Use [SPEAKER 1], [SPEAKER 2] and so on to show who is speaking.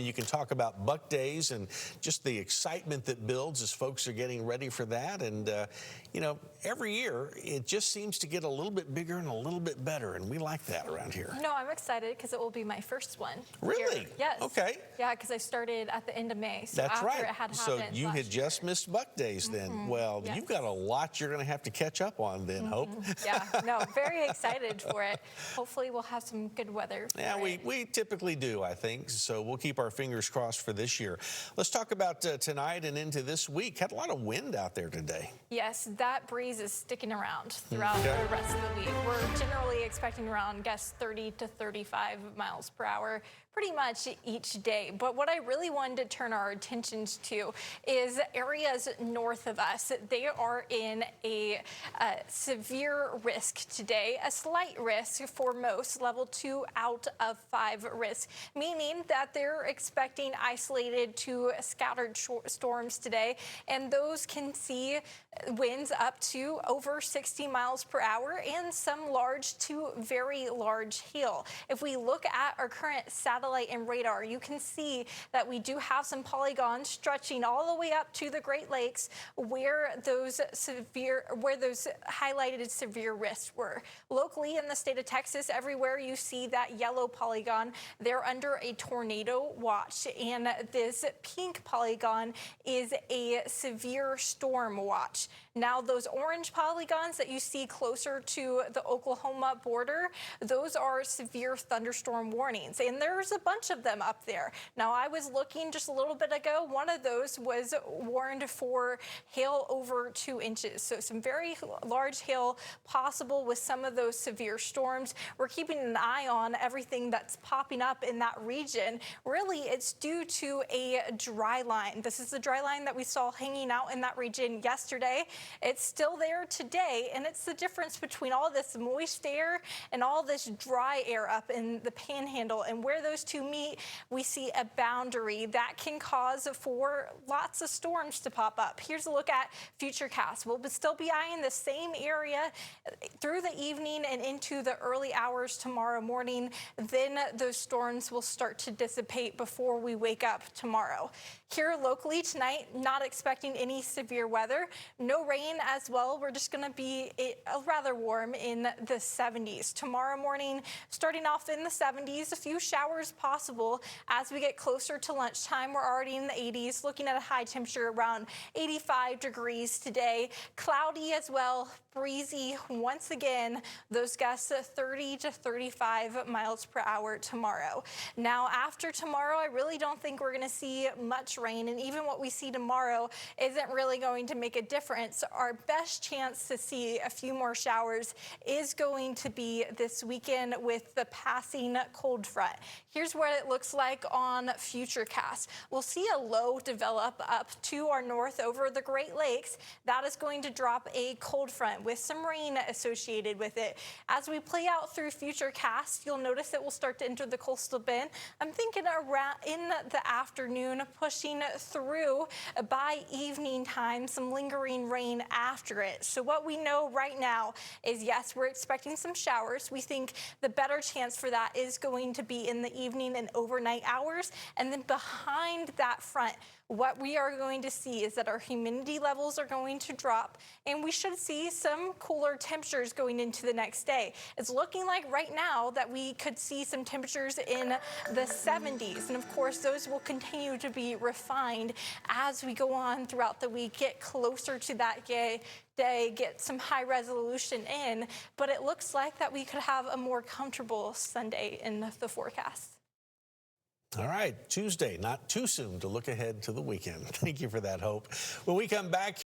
[SPEAKER 1] You can talk about buck days and just the excitement that builds as folks are getting ready for that. And, you know, every year it just seems to get a little bit bigger and a little bit better. And we like that around here.
[SPEAKER 2] No, I'm excited because it will be my first one.
[SPEAKER 1] Really?
[SPEAKER 2] Here. Yes.
[SPEAKER 1] Okay.
[SPEAKER 2] Yeah, because I started at the end of May. So
[SPEAKER 1] That's
[SPEAKER 2] after
[SPEAKER 1] right.
[SPEAKER 2] It had
[SPEAKER 1] So
[SPEAKER 2] happened
[SPEAKER 1] you
[SPEAKER 2] last
[SPEAKER 1] had just
[SPEAKER 2] year.
[SPEAKER 1] missed buck days then. Well,
[SPEAKER 2] Yes.
[SPEAKER 1] you've got a lot you're going to have to catch up on then, Hope.
[SPEAKER 2] Yeah, no, very excited for it. Hopefully we'll have some good weather for
[SPEAKER 1] Yeah,
[SPEAKER 2] it.
[SPEAKER 1] we typically do, I think. So we'll keep our fingers crossed for this year. Let's talk about tonight and into this week. Had a lot of wind out there today.
[SPEAKER 2] Yes, that breeze is sticking around throughout the rest of the week. We're generally expecting around, 30 to 35 miles per hour pretty much each day. But what I really wanted to turn our attentions to is areas north of us. They are in a severe risk today, a slight risk for most, level 2 out of 5 risk, meaning that they're expecting isolated to scattered storms today, and those can see winds up to over 60 miles per hour and some large to very large hail. If we look at our current satellite and radar, you can see that we do have some polygons stretching all the way up to the Great Lakes where those highlighted severe risks were. Locally in the state of Texas, everywhere you see that yellow polygon, they're under a tornado watch, and this pink polygon is a severe storm watch. Now, those orange polygons that you see closer to the Oklahoma border, those are severe thunderstorm warnings, and there's a bunch of them up there. Now, I was looking just a little bit ago, one of those was warned for hail over 2 inches, so some very large hail possible with some of those severe storms. We're keeping an eye on everything that's popping up in that region. Really, it's due to a dry line. This is the dry line that we saw hanging out in that region yesterday. It's still there today, and it's the difference between all this moist air and all this dry air up in the panhandle. And where those two meet, we see a boundary that can cause for lots of storms to pop up. Here's a look at futurecast. We'll still be eyeing the same area through the evening and into the early hours tomorrow morning. Then those storms will start to dissipate before we wake up tomorrow. Here locally tonight, not expecting any severe weather. No rain as well. We're just going to be rather warm in the 70s. Tomorrow morning, starting off in the 70s, a few showers possible. As we get closer to lunchtime, we're already in the 80s, looking at a high temperature around 85 degrees today. Cloudy as well, breezy once again. Those gusts 30 to 35 miles per hour tomorrow. Now, after tomorrow, I really don't think we're going to see much rain, and even what we see tomorrow isn't really going to make a difference. Our best chance to see a few more showers is going to be this weekend with the passing cold front. Here's what it looks like on Futurecast. We'll see a low develop up to our north over the Great Lakes. That is going to drop a cold front with some rain associated with it. As we play out through Futurecast, you'll notice it will start to enter the coastal bend. I'm thinking around in the afternoon, pushing through by evening time, some lingering rain after it. So what we know right now is, yes, we're expecting some showers. We think the better chance for that is going to be in the evening and overnight hours. And then behind that front, what we are going to see is that our humidity levels are going to drop, and we should see some cooler temperatures going into the next day. It's looking like right now that we could see some temperatures in the 70s, and of course those will continue to be refined as we go on throughout the week, get closer to that day, get some high resolution in, but it looks like that we could have a more comfortable Sunday in the forecast.
[SPEAKER 1] All right, Tuesday, not too soon to look ahead to the weekend. Thank you for that, Hope. When we come back,